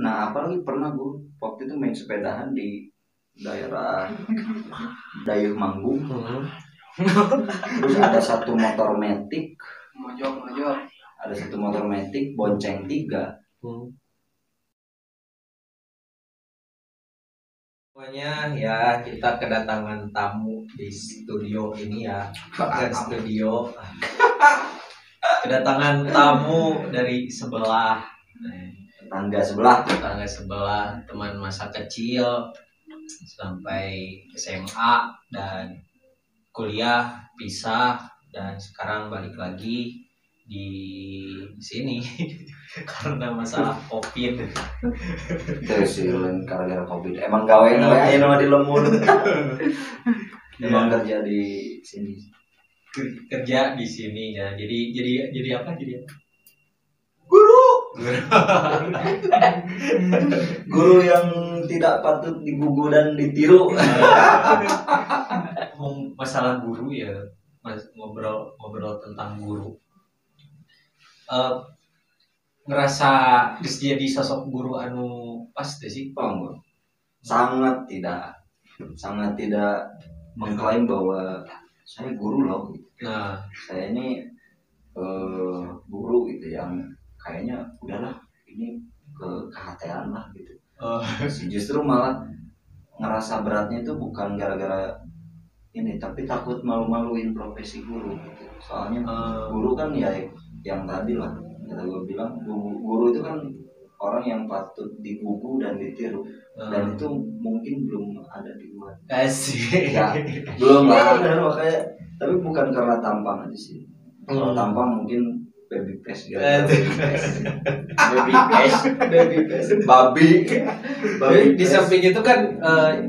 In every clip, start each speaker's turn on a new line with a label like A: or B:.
A: Nah apalagi pernah gue waktu itu main sepedahan di daerah Dayuh Manggung. Terus ada satu motor metik, ada satu motor metik bonceng 3.
B: Semuanya ya, kita kedatangan tamu di studio ini ya, bukan studio. Kedatangan tamu dari sebelah,
A: tetangga sebelah,
B: teman masa kecil sampai SMA dan kuliah pisah dan sekarang balik lagi di sini karena masalah COVID.
A: Terus sih gara-gara COVID. Emang gawe aja nama di lemur. Emang kerja di sini.
B: Kerja di sini ya. Jadi apa?
A: Guru yang tidak patut digugu dan ditiru.
B: Masalah guru ya, ngobrol tentang guru. Ngerasa jadi sosok guru anu pas deh sih?
A: Oh, sangat tidak mengklaim bahwa saya guru loh.
B: Nah,
A: saya ini guru gitu yang kayaknya udahlah ini kehatean lah gitu. Justru malah ngerasa beratnya itu bukan gara-gara ini, tapi takut malu-maluin profesi guru gitu. Soalnya guru kan ya yang tadi lah kata gue bilang, guru itu kan orang yang patut digugu dan ditiru, dan itu mungkin belum ada di luar.
B: Asik.
A: Ya, belum ada makanya, tapi bukan karena tampang aja sih. Kalau tampang mungkin baby face gitu. baby
B: Di samping itu kan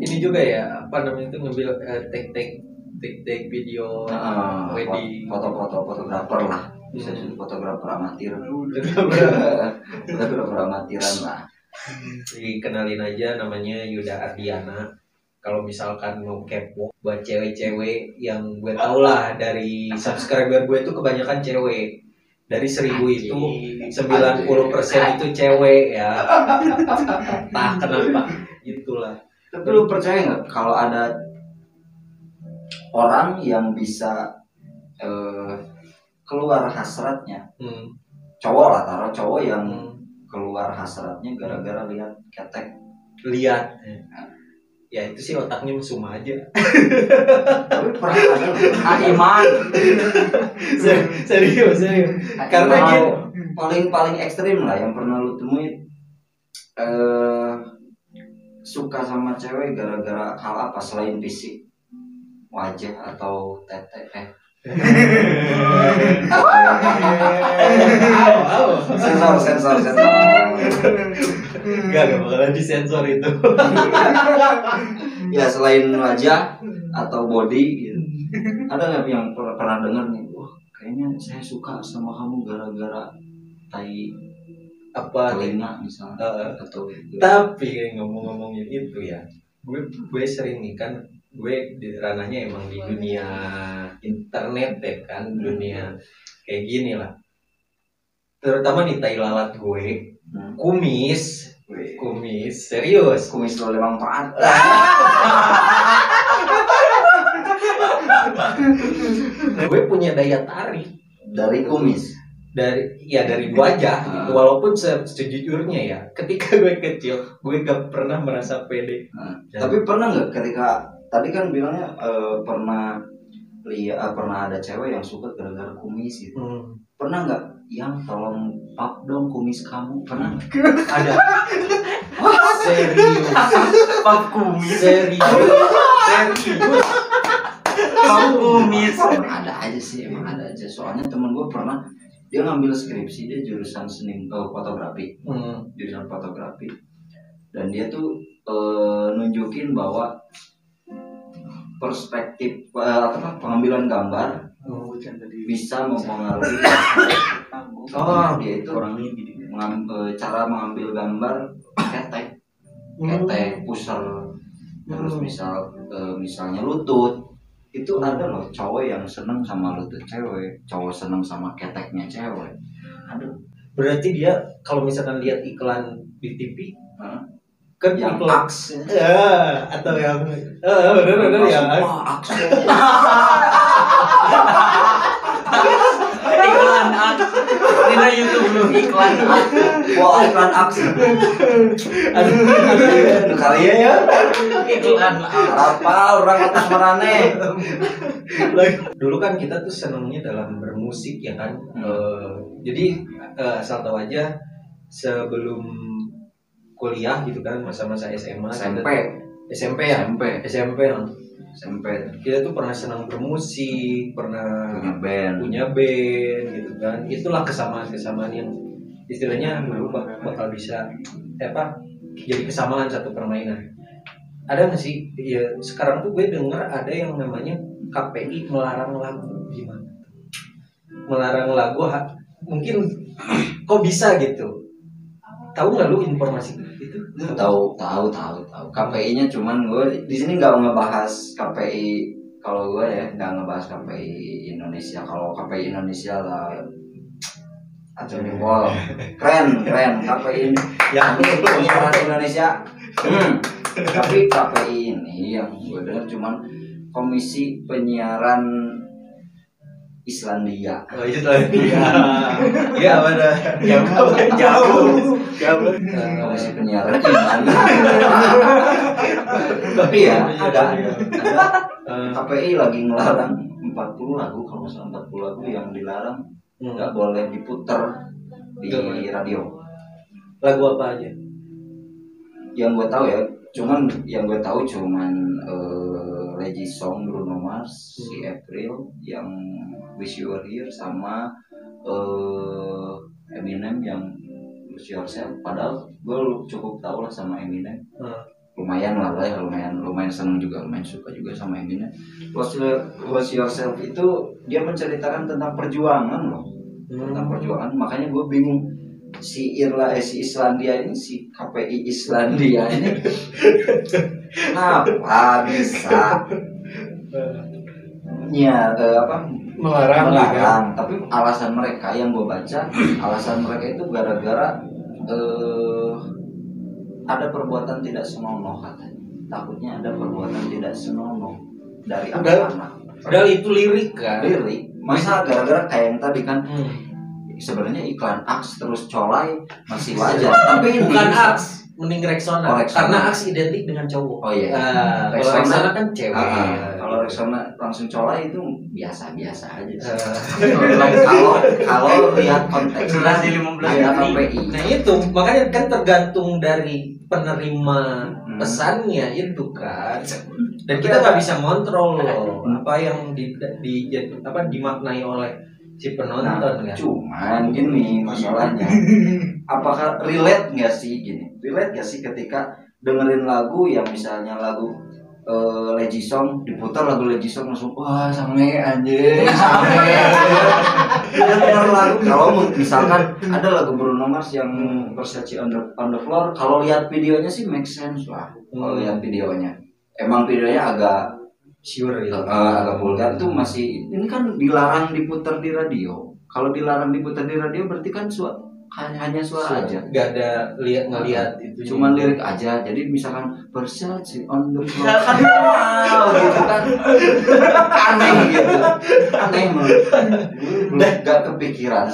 B: ini juga ya, apa namanya itu ngambil take video wedding,
A: fotografer lah, bisa jadi fotografer amatir, fotografer amatiran lah.
B: Jadi kenalin aja, namanya Yuda Ardiana. Kalau misalkan mau kepo buat cewek-cewek yang gue tau lah, dari subscriber gue itu kebanyakan cewek. Dari 1000 itu 90% itu cewek ya. Entah kenapa, itulah.
A: Tapi lu percaya nggak kalau ada orang yang bisa keluar hasratnya, cowok lah, taruh cowok yang keluar hasratnya gara-gara lihat ketek.
B: Ya itu sih otaknya mesum aja.
A: Tapi pernah ada iman.
B: Serius. Karena gitu.
A: Paling ekstrim lah yang pernah lu temuin, suka sama cewek gara-gara hal apa selain fisik, wajah atau tete. Sensor.
B: Enggak bakalan disensor itu.
A: Ya selain wajah atau body gitu. Ada nggak yang pernah dengar nih? Wah, kayaknya saya suka sama kamu gara-gara tai
B: apa
A: telinga misalnya atau gitu.
B: Tapi ngomongin itu ya, gue sering nih kan, gue di ranahnya emang di dunia internet ya kan, dunia kayak gini lah. Terutama nih tai lalat gue, kumis, serius.
A: Kumis lo memang paat.
B: Gue punya daya tarik
A: dari kumis.
B: Dari wajah gitu. Walaupun sejujurnya ya, ketika gue kecil gue gak pernah merasa pede.
A: Tapi pernah nggak ketika tadi kan bilangnya pernah ada cewek yang suka gara-gara kumis gitu. Pernah nggak yang tolong pap dong kumis kamu? Pernah nggak? Ada.
B: Serius.
A: Pap kumis.
B: Serius.
A: Pap kumis. Ada aja sih, emang ada aja. Soalnya temen gue pernah, dia ngambil skripsi, dia jurusan fotografi, jurusan fotografi, dan dia tuh nunjukin bahwa perspektif pengambilan gambar bisa mempengaruhi. Dia itu cara mengambil gambar ketek pusar, terus misalnya lutut. Itu ada loh cowok yang seneng sama lutut cewek, cowok seneng sama keteknya cewek. Aduh,
B: Berarti dia kalau misalkan lihat iklan di TV, kan
A: yang
B: iklan
A: aks
B: atau yang bener yang
A: aks
C: iklan aks. Dina YouTube lu iklan aks.
A: wah iklan aks aduh karya ya
C: Iklan aks.
A: apa orang otak merane
B: dulu kan kita tuh senangnya dalam bermusik ya kan. Jadi asal tahu aja sebelum kuliah gitu kan, masa-masa SMA SMP ya SMP kita tuh pernah senang bermusik, pernah punya band gitu kan. Itulah kesamaan yang istilahnya dulu bakal bisa jadi kesamaan satu permainan. Ada nggak sih ya sekarang tuh gue denger ada yang namanya KPI melarang lagu. Gimana melarang lagu mungkin kok bisa gitu? Tahu nggak lu informasi itu?
A: Tahu. KPI-nya cuman gue di sini nggak ngebahas KPI. Kalau gue ya nggak ngebahas KPI Indonesia. Kalau KPI Indonesia lah acung jempol. Keren KPI yang penyiaran Indonesia. Tapi KPI ini yang gue dengar cuman Komisi Penyiaran Islandia.
B: Oh Islandia. Iya benar. Jauh.
A: Komisi Penyiaran gimana? Tapi ya ada KPI lagi ngelarang 40 lagu, kalau nggak salah 40 lagu yang dilarang nggak boleh diputer di radio.
B: Lagu apa aja?
A: Yang gue tahu ya, cuman Legi Song Bruno Mars, si April, yang Wish You Were Here, sama Eminem yang Lose Yourself. Padahal gue cukup tahu lah sama Eminem. Lumayan seneng juga, lumayan suka juga sama Eminem. Lose Yourself itu dia menceritakan tentang perjuangan loh, tentang perjuangan. Makanya gue bingung si Islandia ini, si KPI Islandia ini kenapa bisa melarang. Tapi alasan mereka yang gue baca, itu gara-gara ada perbuatan tidak senonoh katanya. Takutnya ada perbuatan tidak senonoh dari anak-anak.
B: Padahal itu lirik kan.
A: Masa gara-gara kayak yang tadi kan sebenarnya iklan aks terus colai masih wajar. Tapi ini
B: bukan aks, mending Rexona. Karena aks identik dengan cowok.
A: Oh iya.
B: Kalau Rexona kan cewek.
A: Kalau Rexona langsung colai itu biasa-biasa aja sih. Kalau lihat konteks
C: durasi 15
A: KPI.
B: Nah itu makanya kan tergantung dari penerima pesannya itu kan. Dan kita nggak bisa kontrol loh apa yang dimaknai oleh si penonton kan.
A: Cuman gini masalahnya, apakah relate nggak sih ketika dengerin lagu yang misalnya lagu Legi Song, diputar lagu Legi Song langsung wah sange anjing sange. Denger lagu kalau misalkan ada lagu Bruno Mars yang Versace on the Floor, kalau lihat videonya sih make sense lah. Kalau lihat videonya emang videonya agak agak vulgar itu masih. Ini kan dilarang diputar di radio. Kalau dilarang diputar di radio berarti kan hanya suara aja.
B: Gak ada ngelihat itu.
A: Cuman lirik aja. Jadi misalkan Versace on the floor kan wow gitu kan. Aneh gitu. Aneh menurut. Gak kepikiran.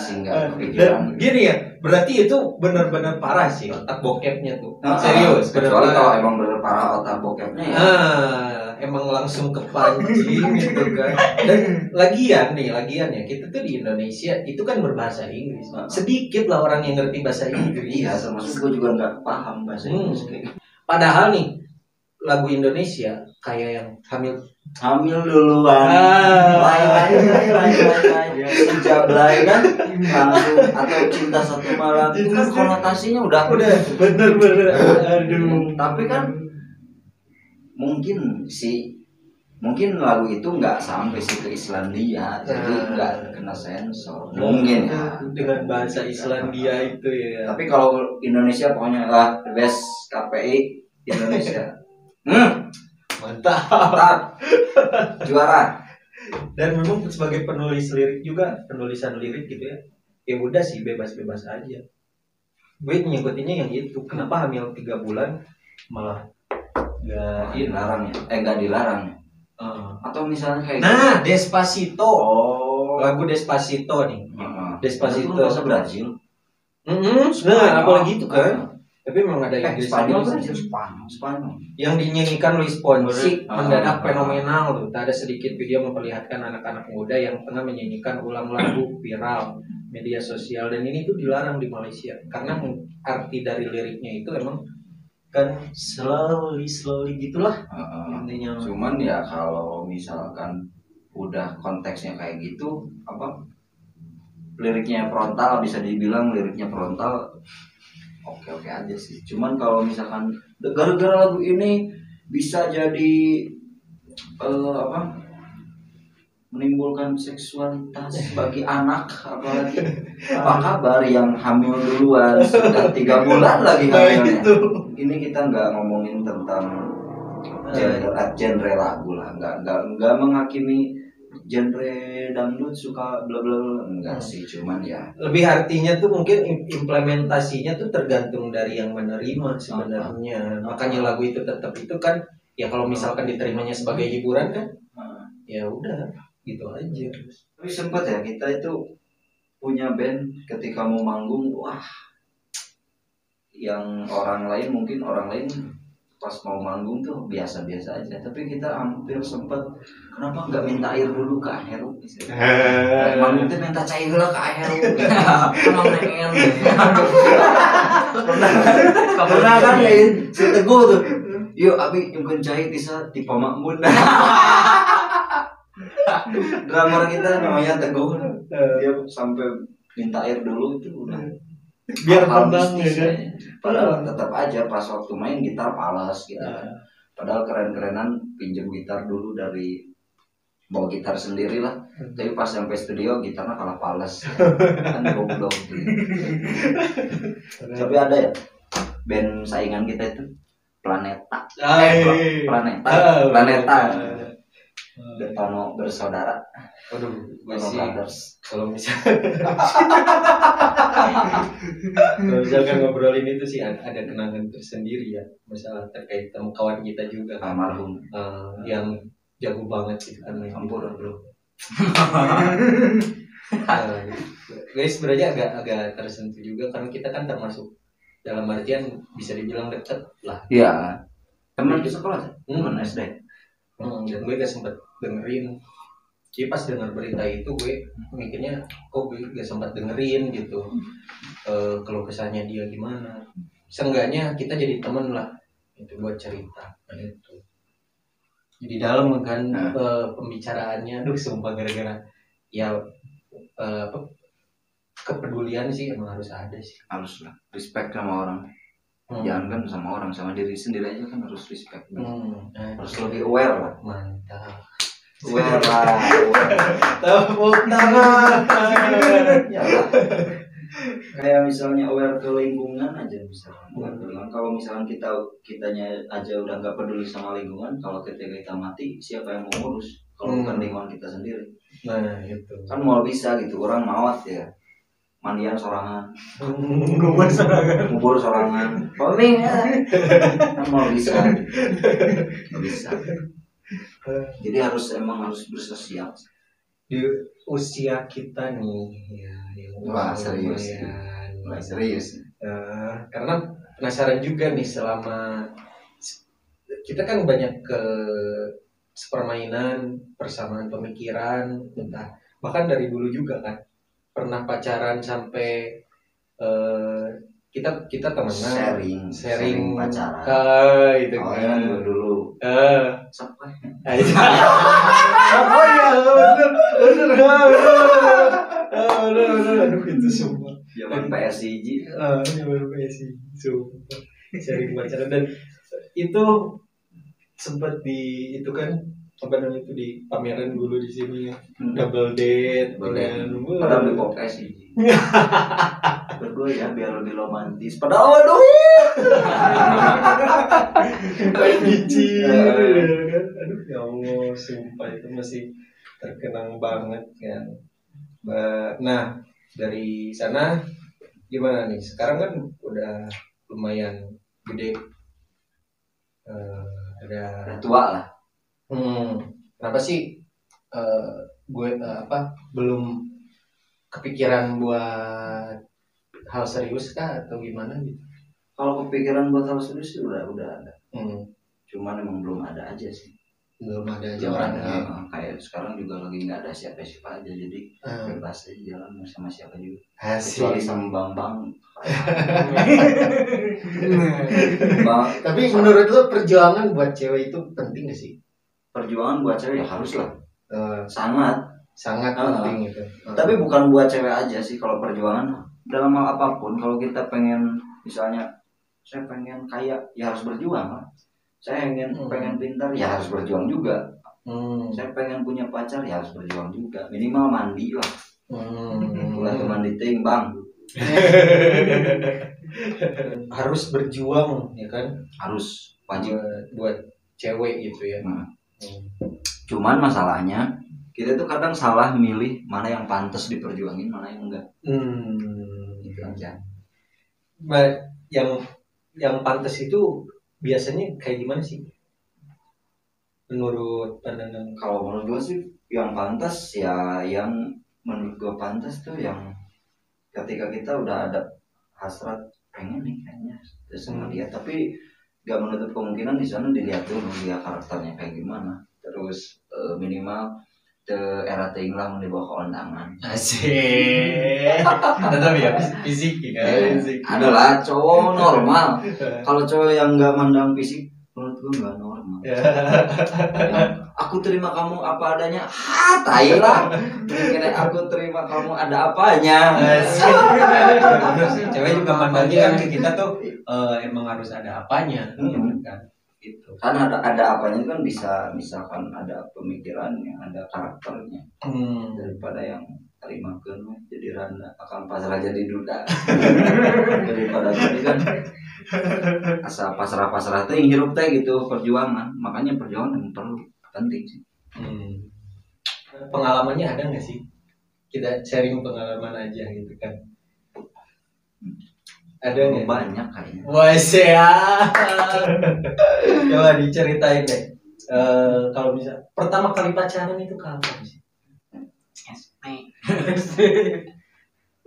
B: Gini ya, berarti itu benar-benar parah sih otak bokepnya tuh.
A: Serius. Kecuali kalau emang benar parah otak bokepnya ya.
B: Emang langsung kepancing gitu kan. Dan lagian ya kita tuh di Indonesia itu kan berbahasa Inggris. Sedikit lah orang yang ngerti bahasa Inggris.
A: Iya, termasuk gue juga nggak paham bahasa Inggris.
B: Padahal nih lagu Indonesia kayak yang
A: hamil duluan, lain sejablay kan langsung, atau cinta satu malam itu kan konotasinya udah
B: bener aduh.
A: Tapi kan mungkin lagu itu nggak sampai sih ke Islandia, jadi nggak kena sensor mungkin ya
B: dengan bahasa Islandia itu ya.
A: Tapi kalau Indonesia pokoknya the best KPI Indonesia. Mantap juara.
B: Dan memang sebagai penulisan lirik gitu ya, ya udah sih bebas-bebas aja. Gue ngikutinnya yang itu. Kenapa hamil 3 bulan malah nggak
A: dilarang ya? Nggak dilarang ya? Atau misalnya kayak
B: nah Despacito,
A: oh
B: lagu Despacito nih. Despacito
A: bahasa Brazil.
B: Nah apalagi itu kan. Tapi memang ada Inggris
A: Spanyol
B: juga.
A: kan Spanyol.
B: Yang dinyanyikan Luis Fonsi mendadak
A: Ah.
B: fenomenal tuh. Ada sedikit video memperlihatkan anak-anak muda yang tengah menyanyikan ulang lagu viral media sosial, dan ini tuh dilarang di Malaysia karena arti dari liriknya itu emang kan slowly gitulah intinya.
A: Cuman ya kalau misalkan udah konteksnya kayak gitu, apa liriknya frontal, bisa dibilang liriknya frontal, oke aja sih. Cuman kalau misalkan gara-gara lagu ini bisa jadi menimbulkan seksualitas bagi anak, apalagi apa kabar yang hamil duluan sudah 3 bulan lagi hamilnya. Ini kita nggak ngomongin tentang genre lagu lah, nggak menghakimi genre dangdut suka bla bla bla, enggak sih, cuman ya
B: lebih artinya tuh mungkin implementasinya tuh tergantung dari yang menerima sebenarnya. Makanya lagu itu tetap itu kan ya kalau misalkan diterimanya sebagai hiburan kan ya udah gitu aja.
A: Tapi sempat ya kita itu punya band, ketika mau manggung wah, yang orang lain pas mau manggung tuh biasa-biasa aja, tapi kita hampir sempat kenapa nggak minta air dulu ke Aheru, manggung tuh minta cair lah ke Aheru. Emang pengen pernah kan ya si Teguh tuh, yuk abi nyungkeun cair bisa di Pamakmun. Drummer kita namanya Teguh, dia sampai minta air dulu itu udah
B: biar tenang ya kan.
A: Padahal tetap aja pas waktu main gitar palas gitu kan. Padahal keren-kerenan pinjem gitar dulu dari bawa gitar sendiri lah. Tapi pas sampai studio gitarnya kalah palas. Kan goblok gitu. Tapi ada ya band saingan kita itu Planeta. Planeta. Detono bersaudara.
B: Waduh, gue sih kalau misalkan ngobrolin itu sih ada kenangan tersendiri ya, masalah terkait sama kawan kita juga
A: almarhum
B: yang jago banget gitu kan.
A: Ampun bro.
B: Guys sebenarnya agak tersentuh juga karena kita kan termasuk dalam artian bisa dibilang dekat lah.
A: Iya. Teman di sekolah, teman SD.
B: Dan gue gak sempet dengerin. Jadi pas dengar berita itu gue mikirnya kok gue gak sempat dengerin gitu kalau kesannya dia gimana. Seenggaknya kita jadi temen lah itu buat cerita gitu. Jadi dalam kan pembicaraannya, aduh sumpah gara-gara ya kepedulian sih emang harus ada sih. Harus
A: lah, respect sama orang. Jangan kan sama orang, sama diri sendiri aja kan harus respect. Harus lebih aware lah.
B: Mantap.
A: Aware lah.
B: Tepuk tangan.
A: Kayak misalnya aware ke lingkungan aja misalnya. Kalau misalnya kitanya aja udah nggak peduli sama lingkungan, kalau ketika kita mati siapa yang mau ngurus? Kalau bukan lingkungan kita sendiri.
B: Nah itu.
A: Kan mau bisa gitu, orang mawat ya. Mandian sorangan, kubur sorangan, paling kan mau bisa. Jadi emang harus bersosial.
B: Di usia kita nih, ya,
A: wah serius,
B: karena penasaran juga nih selama kita kan banyak ke permainan, persamaan pemikiran, entah bahkan dari dulu juga kan. Pernah pacaran sampai kita temenan sharing
A: pacaran
B: itu
A: kan.
B: Ya,
A: dulu
B: sampai
A: oh
B: iya bener aduh itu semua
A: zaman PSG
B: zaman PSG sumpah sharing pacaran. Dan itu sempat itu kan apa namanya itu di pameran dulu di sini ya. Double date
A: padahal di pop sih berdua ya biar lebih romantis padahal aduh
B: kayak biji aduh ya Allah sumpah itu masih terkenang banget kan. Nah dari sana gimana nih? Sekarang kan udah lumayan gede. Ada
A: Udah tua lah.
B: kenapa sih gue belum kepikiran buat hal serius kah atau gimana gitu?
A: Kalau kepikiran buat hal serius sih udah ada. Cuman emang belum ada aja sih.
B: Belum ada aja
A: Belum
B: orangnya.
A: ada. Kayak sekarang juga lagi nggak ada siapa-siapa aja, jadi bebas aja jalan sama siapa juga. Kecuali sama Bambang.
B: Tapi menurut lo perjuangan buat cewek itu penting gak sih?
A: Perjuangan buat cewek ya harus lah. Sangat
B: Penting itu.
A: Tapi bukan buat cewek aja sih, kalau perjuangan dalam hal apapun. Kalau kita pengen, misalnya saya pengen kaya ya harus berjuang lah. Saya pengen pintar ya harus berjuang juga. Saya pengen punya pacar ya harus berjuang juga. Minimal mandi lah. Bukan cuma diting bang.
B: Harus berjuang ya kan?
A: Harus wajib
B: buat cewek gitu ya.
A: Cuman masalahnya kita tuh kadang salah milih mana yang pantas diperjuangin, mana yang enggak. Itu aja.
B: Yang pantas itu biasanya kayak gimana sih? Menurut pandangan?
A: Kalau menurut gue sih yang pantas ya, yang menurut gue pantas tuh yang ketika kita udah ada hasrat pengen nih kayaknya sama dia, tapi gak menutup kemungkinan di sana dilihat dulu dia karakternya kayak gimana. Terus minimal era ting lah di bawah kondangan.
B: Asik. Tetap ya fisik kan.
A: Adalah cowok normal. Kalau cowok yang nggak mandang fisik, menurut gue nggak normal. Aku terima kamu apa adanya. Tai lah. Mungkin aku terima kamu ada apanya.
B: Bener sih. Cewek juga mandangnya kan ke kita tuh emang harus ada apanya, gitu kan. Gitu.
A: Kan ada apanya itu kan bisa, misalkan ada pemikirannya, ada karakternya, daripada yang terima kan jadi randa akan pasrah jadi duda. Daripada tadi kan asal pasrah teh hirup teh gitu. Perjuangan, makanya perjuangan yang perlu penting sih.
B: Pengalamannya ada nggak sih? Kita sharing pengalaman aja gitu kan. Ada nggak?
A: Banyak kayaknya.
B: Wah siap. Coba diceritain deh. Kalau bisa pertama kali pacaran itu kapan sih?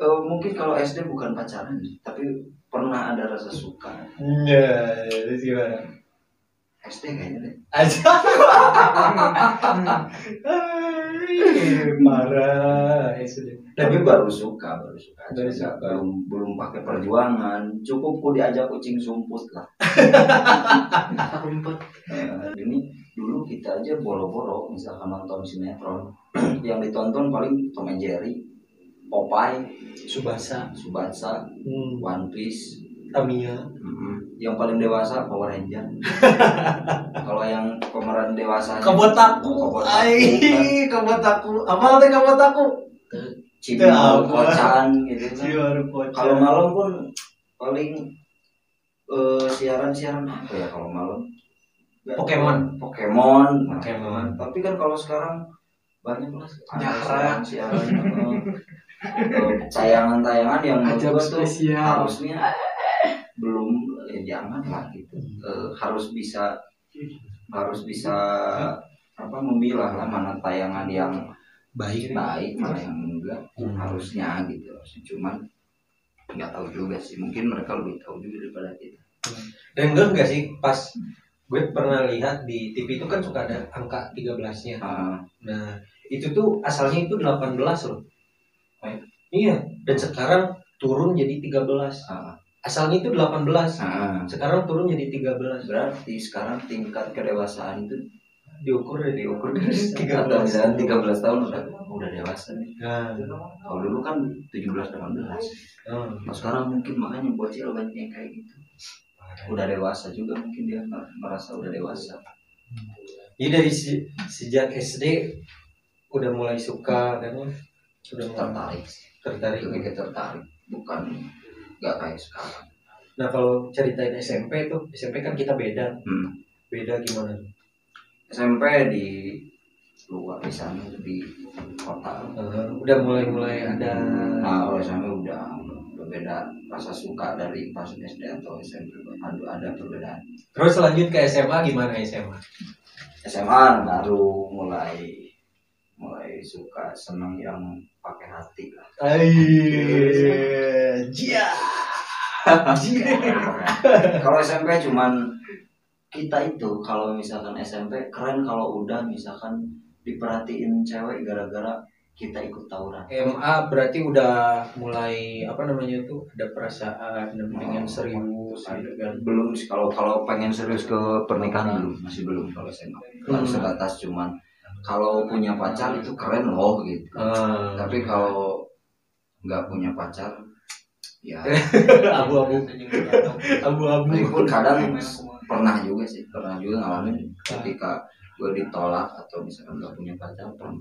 A: Mungkin kalau SD bukan pacaran, tapi pernah ada rasa suka.
B: Iya, gimana?
A: SD kayaknya deh.
B: Aja. Marah SD.
A: Tapi baru suka aja. Belum pakai perjuangan. Cukup ku diajak kucing sumput lah.
C: Rumput.
A: Ini dulu kita aja boro-boro misalkan nonton sinetron yang ditonton paling Tom and Jerry, Popeye,
B: Subasa,
A: One Piece,
B: Tamiya.
A: Yang paling dewasa Power Ranger. Kalau yang pemeran dewasa
B: Kabotaku. Apa arti Kabotaku?
A: Cibiru Kocan gitu kan. Kalau malam pun paling siaran apa ya kalau malam?
B: Pokemon.
A: Tapi kan kalau sekarang banyak lah siaran tayangan yang menurut tuh harusnya belum jangan lah gitu. Harus bisa memilah lah mana tayangan yang baik mana yang enggak. Harusnya gitu. Cuman nggak tahu juga sih, mungkin mereka lebih tahu juga daripada kita.
B: Dan enggak sih, pas gue pernah lihat di TV itu kan suka ada angka 13-nya. Nah, itu tuh asalnya itu 18 loh. Iya, dan sekarang turun jadi 13. Asalnya itu 18. Sekarang turun jadi 13.
A: Berarti sekarang tingkat kedewasaan itu
B: diukur dari
A: 13 tahun udah dewasa nih. Kalau dulu kan 17-18. Nah, sekarang mungkin makanya bocil banyak yang kayak gitu. Udah dewasa juga, mungkin dia merasa udah dewasa.
B: Jadi dari sejak SD udah mulai suka kan? Sudah tertarik. Bukan
A: nggak kayak sekarang.
B: Nah kalau ceritain SMP kan kita beda. Beda gimana?
A: SMP luar di sana di kota.
B: Udah mulai ada.
A: Nah kalau SMA udah beda rasa suka dari pas SD atau SMP, ada perbedaan.
B: Terus lanjut ke SMA, gimana SMA?
A: SMA baru mulai suka, seneng yang pakai hati lah.
B: Jia.
A: Kalau SMP cuman kita itu, kalau misalkan SMP keren kalau udah misalkan diperhatiin cewek gara-gara kita ikut tawuran.
B: MA berarti udah mulai apa namanya tuh, ada perasaan dan pengen serius gitu kan.
A: Belum sih, kalau pengen serius ke pernikahan belum, masih belum kalau SMA. Kalau sebatas cuman kalau punya pacar itu keren loh gitu. Tapi kalau nggak punya pacar ya
B: abu-abu.
A: Meskipun kadang pernah juga ngalamin ketika gue ditolak atau misalkan nggak punya pacar, pernah.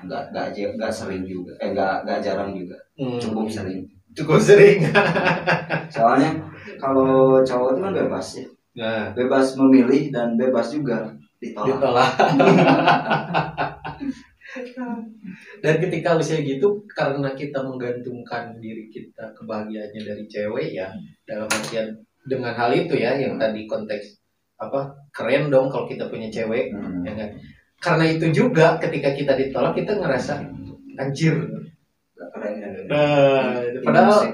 A: Nggak sering juga, nggak jarang juga, cukup sering. Soalnya kalau cowok itu kan bebas ya, bebas memilih dan bebas juga ditolak.
B: Dan ketika usia gitu, karena kita menggantungkan diri kita kebahagiaannya dari cewek ya, dalam artian dengan hal itu ya, yang tadi konteks apa, keren dong kalau kita punya cewek, ya kan? Karena itu juga ketika kita ditolak kita ngerasa anjir,
A: gak keren ya.
B: Padahal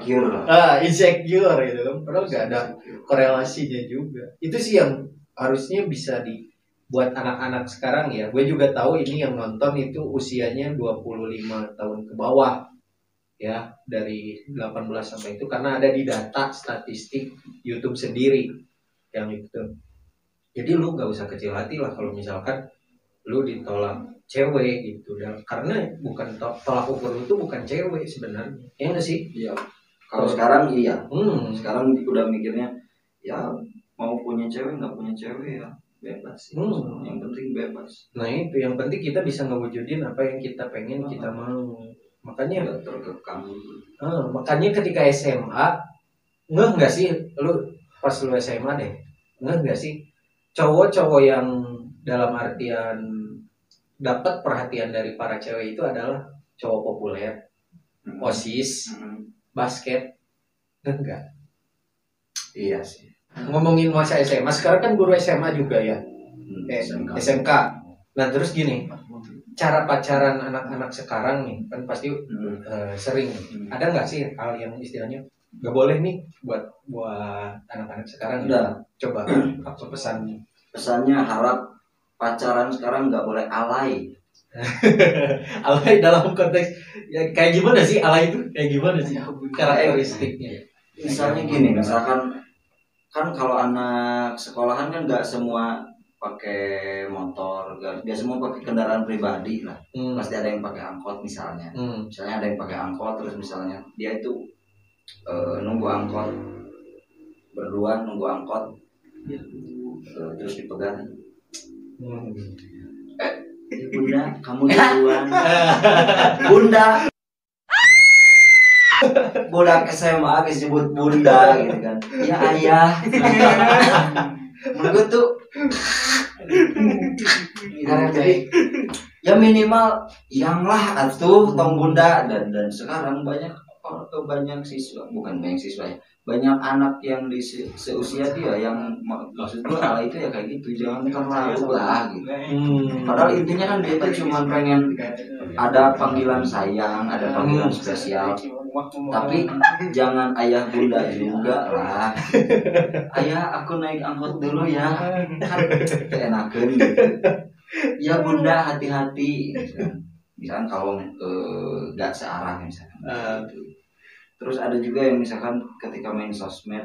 A: insecure
B: gitu kan, padahal gak ada korelasinya juga. Itu sih yang harusnya bisa buat anak-anak sekarang ya. Gue juga tahu ini yang nonton itu usianya 25 tahun ke bawah ya, dari 18 sampai itu, karena ada di data statistik YouTube sendiri yang itu. Jadi lu gak usah kecil hati lah kalau misalkan lu ditolak cewek gitu, dan karena bukan tolak ukur itu bukan cewek sebenarnya, ya nggak sih?
A: Iya. Kalau sekarang iya. Sekarang udah mikirnya ya mau punya cewek nggak punya cewek ya bebas. Yang penting bebas.
B: Nah itu yang penting kita bisa ngewujudin apa yang kita pengen, kita mau. Makanya
A: terkekang.
B: Makanya ketika SMA nggak sih lu pas lu SMA deh, nggak sih cowok-cowok yang dalam artian dapat perhatian dari para cewek itu adalah cowok populer, OSIS, basket, enggak?
A: Iya sih.
B: Ngomongin masa SMA, sekarang kan guru SMA juga ya, SMK. Nah terus gini, cara pacaran anak-anak sekarang nih kan pasti sering. Ada nggak sih hal yang istilahnya nggak boleh nih buat anak-anak sekarang?
A: Udah.
B: Coba apa pesannya?
A: Pesannya harap pacaran sekarang nggak boleh alay.
B: Alay dalam konteks ya, kayak gimana sih alay itu? Kayak gimana sih karakteristiknya?
A: Misalnya gini, misalkan kan kalau anak sekolahan kan nggak semua pakai motor, nggak semua pakai kendaraan pribadi lah. Pasti ada yang pakai angkot misalnya. Misalnya ada yang pakai angkot, terus misalnya dia itu nunggu angkot, berdua nunggu angkot, terus dipegang. Bunda, kamu duluan. Bunda. Budak SMA disebut bunda gitu kan. Ya ayah. Menurut tuh ya minimal yang lah atuh tong bunda, dan sekarang banyak siswa, bukan banyak siswa ya, banyak anak yang di seusia dia yang maksud gue hal itu ya kayak gitu, jangan terlalu lah gitu. Padahal intinya kan dia tuh cuma pengen ada panggilan sayang, ada panggilan spesial, tapi jangan ayah bunda juga lah. Ayah aku naik angkot dulu ya, kan keenakan gitu. Ya bunda hati-hati gitu. Misalkan kalau nggak searah misalkan. Terus ada juga yang misalkan ketika main sosmed,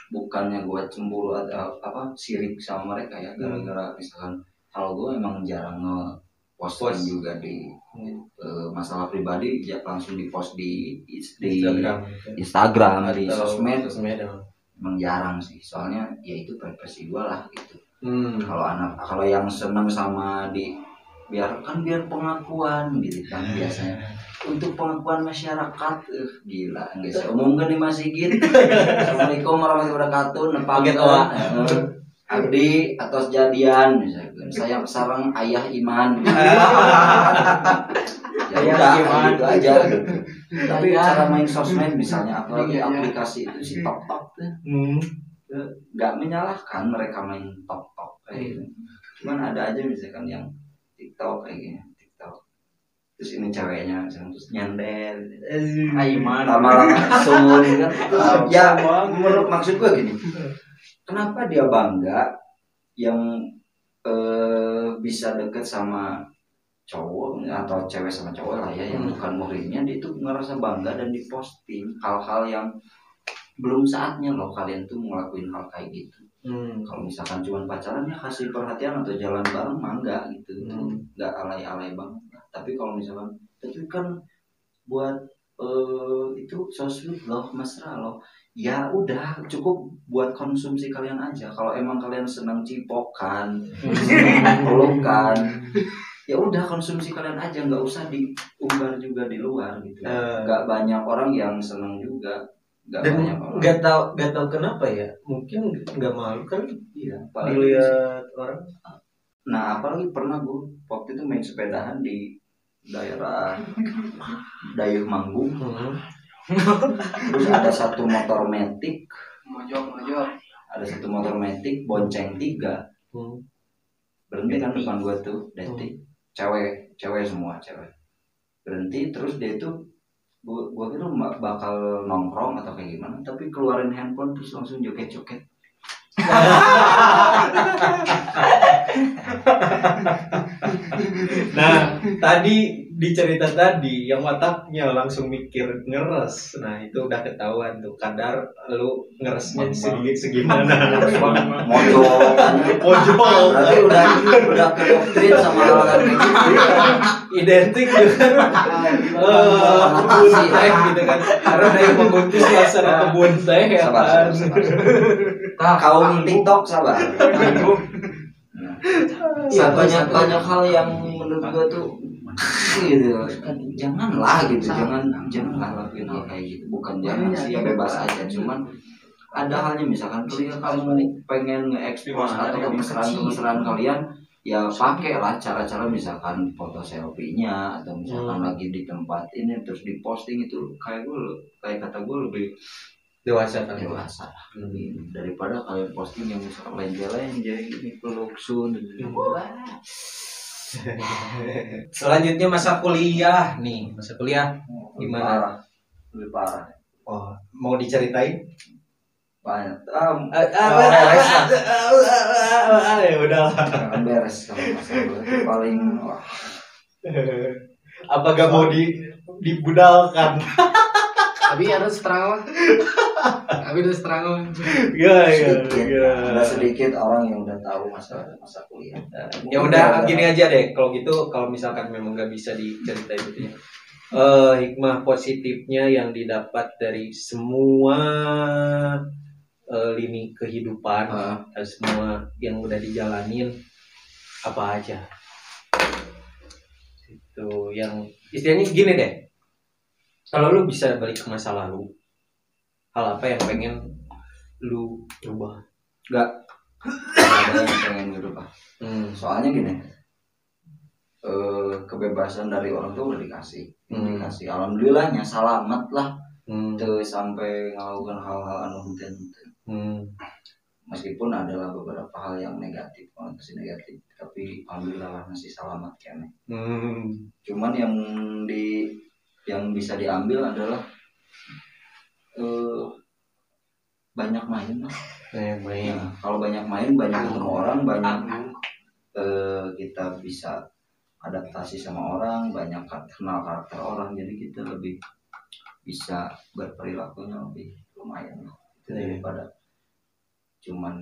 A: bukannya gue cemburu atau apa sirik sama mereka ya, gara-gara misalkan kalau gue emang jarang nge-post juga di masalah pribadi, langsung di-post di Instagram, di sosmed emang jarang sih, soalnya ya itu privasi gue lah gitu. Kalau yang seneng sama biar pengakuan gitu kan biasanya. Untuk pengakuan masyarakat, gila, nggak bisa umumkan di masjid. Assalamualaikum warahmatullahi wabarakatuh. Nepang tua. Abdi atas jadian misalkan saya sareng ayah iman. Ya udah gitu aja gitu. Tapi cara main sosmed misalnya apalagi aplikasi itu si TokTok tuh nggak menyalahkan mereka main TokTok kayak gitu. Cuman ada aja misalkan yang TikTok kayak gini TikTok terus ini ceweknya terus nyender
C: Aiman
A: lama-lama langsung kan ya menurut maksud gue gini kenapa dia bangga yang bisa deket sama cowok atau cewek sama cowok lah ya yang bukan muridnya dia tuh ngerasa bangga dan diposting hal-hal yang belum saatnya loh kalian tuh ngelakuin hal kayak gitu. Kalau misalkan cuma pacaran ya kasih perhatian atau jalan bareng mangga gitu nggak alay-alay banget. Tapi kalau misalkan itu kan buat itu sosmed loh mesra loh ya udah cukup buat konsumsi kalian aja. Kalau emang kalian senang cipokan senang pelukan ya udah konsumsi kalian aja nggak usah diumbar juga di luar gitu. Nggak banyak orang yang senang juga.
B: Nggak tahu kenapa ya mungkin nggak malu kan
A: iya
B: dilihat orang.
A: Nah apalagi pernah gue waktu itu main sepedahan di daerah Dayuh Manggung terus ada satu motor metik ada satu motor metik bonceng 3 berhenti kan depan gue tuh detik cewek semua cewek berhenti terus dia itu gue kira bakal nongkrong atau kayak gimana tapi keluarin handphone terus langsung joget-joget.
B: Nah tadi di cerita tadi yang otaknya langsung mikir ngeres, nah itu udah ketahuan tuh kadar lu ngeresnya segimana.
A: Mojok berarti udah kedoktrin sama hal-hal kayak gitu
B: identik dengan kebun teh gitu kan karena ada yang membungkus suasana kebun teh ya kan.
A: Kaum TikTok sabar. Ya banyak hal yang menurut gua tuh gitu janganlah lakuin hal kayak gitu bukan jangan sih ya bebas aja cuman ada halnya misalkan kamu pengen nge-expose atau kemesraan kalian ya pakai lah cara-cara misalkan foto selfie-nya atau misalkan lagi di tempat ini terus diposting itu kayak kata gue lebih
B: dewasa
A: lebih daripada kalian posting yang misalkan lenje-lenje ini peluk sun
B: Selanjutnya masa kuliah nih gimana?
A: Lebih parah.
B: Oh, mau diceritain?
A: Banyak.
B: Ya udah.
A: Beres kalau masalah itu paling.
B: Apa gak mau dibudalkan?
C: Tapi harus terang.
B: Ya.
A: Ada sedikit orang yang udah tahu masa kuliah.
B: Ya udah gini aja deh. Kalau gitu, kalau misalkan memang nggak bisa diceritain gitu ya. Hikmah positifnya yang didapat dari semua lini kehidupan, semua yang udah dijalanin apa aja. Itu yang istilahnya gini deh. Kalau lu bisa balik ke masa lalu, hal apa yang pengen lu rubah?
A: Gak ada yang pengen dirubah. Soalnya gini, kebebasan dari orang tuh udah dikasih. Alhamdulillahnya selamat lah. Tuh sampai ngelakukan hal-hal anu meskipun adalah beberapa hal yang negatif, tapi alhamdulillah masih selamat kayaknya. Cuman yang bisa diambil adalah banyak main lah. Nah, kalau banyak main, banyak ketemu orang, banyak kita bisa adaptasi sama orang, banyak kenal karakter orang, jadi kita lebih bisa berperilakunya lebih lumayan lah. Daripada cuman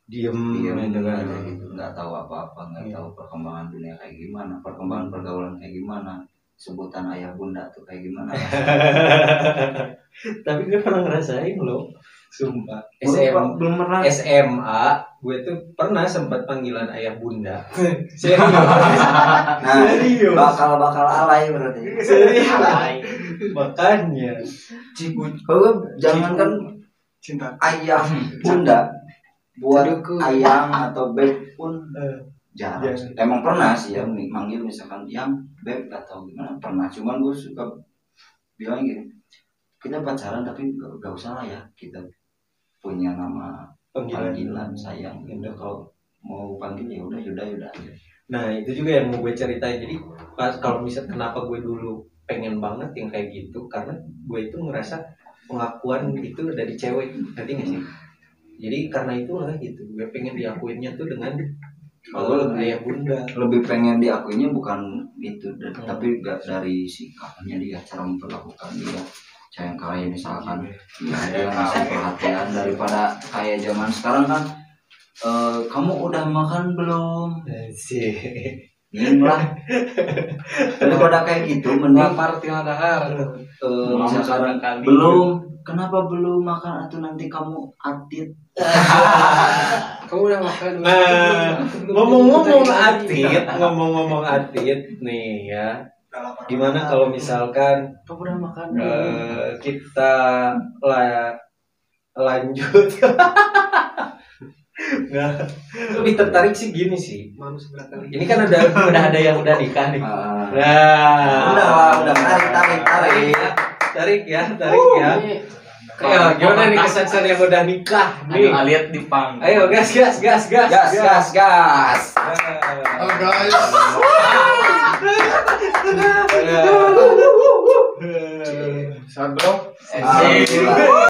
A: diem aja gitu, nggak tahu apa-apa, nggak tahu perkembangan dunia kayak gimana, perkembangan pergaulan kayak gimana, sebutan ayah bunda tuh kayak gimana.
B: Tapi gue pernah ngerasain loh, sumpah.
A: Belum pernah.
B: SMA gue tuh pernah sempat panggilan ayah bunda. Serius.
A: Bakal alay berarti.
B: Serius. Makanya.
A: Kalau jangan kan cinta ayah bunda, buat
B: Ceduku.
A: ayang atau beb pun jarang.
B: Jarang.
A: Emang pernah sih ya manggil misalkan yang beb atau gimana pernah. Cuman gue suka bilang gini, kita pacaran tapi gak usah lah ya kita punya nama panggilan sayang. Udah kalau mau panggil ya udah aja.
B: Nah itu juga yang mau gue ceritain. Jadi pas kalau misal kenapa gue dulu pengen banget yang kayak gitu, karena gue itu ngerasa pengakuan itu dari cewek, ngerti nggak sih? Jadi karena itulah gitu, gue pengen diakuinnya tuh dengan ayah bunda.
A: Lebih pengen diakuinya bukan itu, tapi gak dari sikapnya dia, cara memperlakukan dia. Sayang kayak misalkan dia ngasih perhatian daripada kayak zaman sekarang kan. Kamu udah makan belum?
B: Sih.
A: Lah. Daripada kayak gitu mending
C: Lapar tiap dahar.
A: misalkan belum, kenapa belum makan atau nanti kamu atit.
C: Kamu udah makan?
B: Nah, ngomong-ngomong atit nih ya. Gimana kalau misalkan
C: Kamu udah makan?
B: kita lanjut. Nah, lebih tertarik sih gini sih. Ini kan udah ada yang udah nikah nih. Nah,
A: Udah tarik ya.
B: Ayo, gimana nih kesan yang udah nikah nih?
C: Lihat di pang.
B: Ayo gas.
A: Gas.
D: Halo guys.
B: Saat bro.
A: Alhamdulillah.